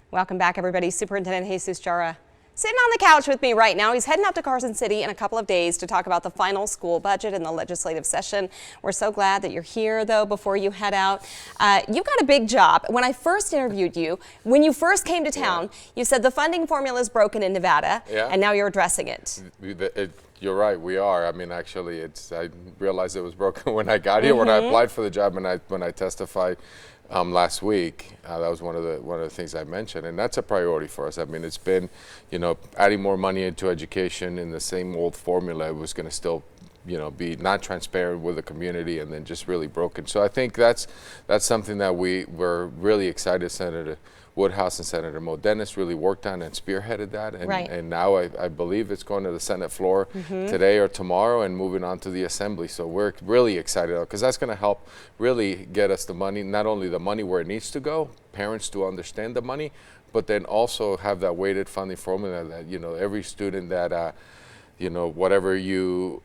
Welcome back, everybody. Superintendent Jesus Jara sitting on the couch with me right now. He's heading out to Carson City in a couple of days to talk about the final school budget and the legislative session. We're so glad that you're here, though, before you head out. You've got a big job. When I first interviewed you, when you first came to town, you said the funding formula is broken in Nevada, and now you're addressing it. You're right, we are. I mean, actually, I realized it was broken when I got here, when I applied for the job, and when I testified last week. That was one of the things I mentioned, and that's a priority for us. I mean, it's been, adding more money into education in the same old formula. It was going to still, be not transparent with the community, and then just really broken. So I think that's something that we're really excited. Senator Woodhouse and Senator Mo Dennis really worked on and spearheaded that, and now I believe it's going to the Senate floor today or tomorrow and moving on to the Assembly. So we're really excited because that's going to help really get us the money, not only the money where it needs to go, parents to understand the money, but then also have that weighted funding formula that every student that whatever you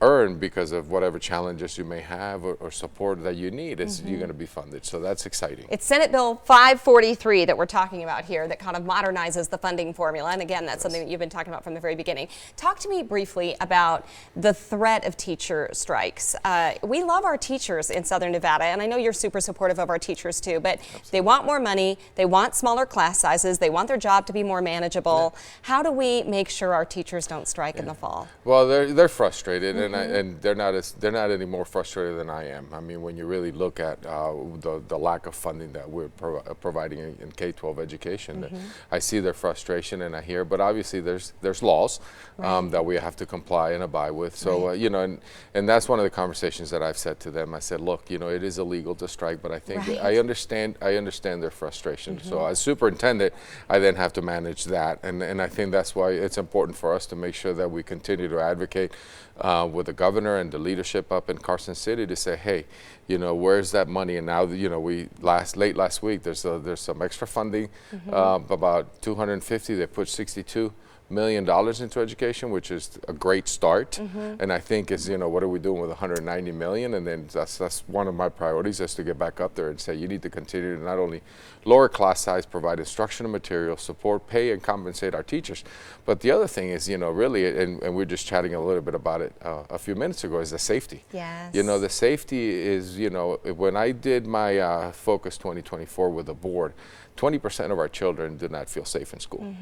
earn because of whatever challenges you may have or support that you need, you're going to be funded. So that's exciting. It's Senate Bill 543 that we're talking about here that kind of modernizes the funding formula. And again, that's something that you've been talking about from the very beginning. Talk to me briefly about the threat of teacher strikes. We love our teachers in Southern Nevada, and I know you're super supportive of our teachers too, but they want more money, they want smaller class sizes, they want their job to be more manageable. How do we make sure our teachers don't strike in the fall? Well, they're frustrated, and they're not any more frustrated than I am. I mean, when you really look at the lack of funding that we're providing in K-12 education, I see their frustration and I hear. But obviously, there's laws that we have to comply and abide with. So and that's one of the conversations that I've said to them. I said, look, it is illegal to strike, but I think I understand their frustration. So as superintendent, I then have to manage that, and I think that's why it's important for us to make sure that we continue to advocate with the governor and the leadership up in Carson City to say, hey, where's that money? And now, late last week, there's some extra funding, about 250. They put $62 million into education, which is a great start. And I think what are we doing with 190 million? And then that's one of my priorities, is to get back up there and say you need to continue to not only lower class size, provide instructional material, support, pay, and compensate our teachers. But the other thing is, really, and we were just chatting a little bit about it a few minutes ago, is the safety. Yes. The safety is, when I did my Focus 2024 with the board, 20% of our children do not feel safe in school.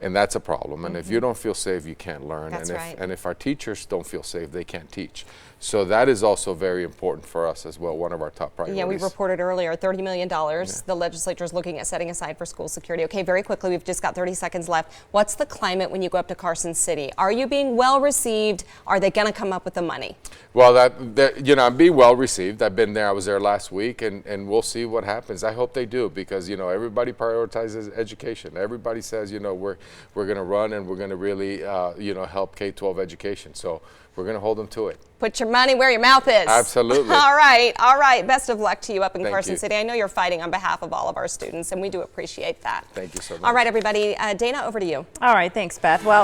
And that's a problem. And if you don't feel safe, you can't learn. That's right. And if our teachers don't feel safe, they can't teach. So that is also very important for us as well, one of our top priorities. Yeah, we reported earlier, $30 million the legislature is looking at setting aside for school security. Okay, very quickly, we've just got 30 seconds left. What's the climate when you go up to Carson City? Are you being well received? Are they going to come up with the money? Well, I'm being well received. I've been there. I was there last week, and we'll see what happens. I hope they do, because everybody prioritizes education. Everybody says we're going to run and we're going to really help K-12 education. So we're going to hold them to it. Put your money where your mouth is. Absolutely. All right. Best of luck to you up in Carson you. City. I know you're fighting on behalf of all of our students, and we do appreciate that. Thank you so much. All right, everybody. Dana, over to you. All right. Thanks, Beth. Well.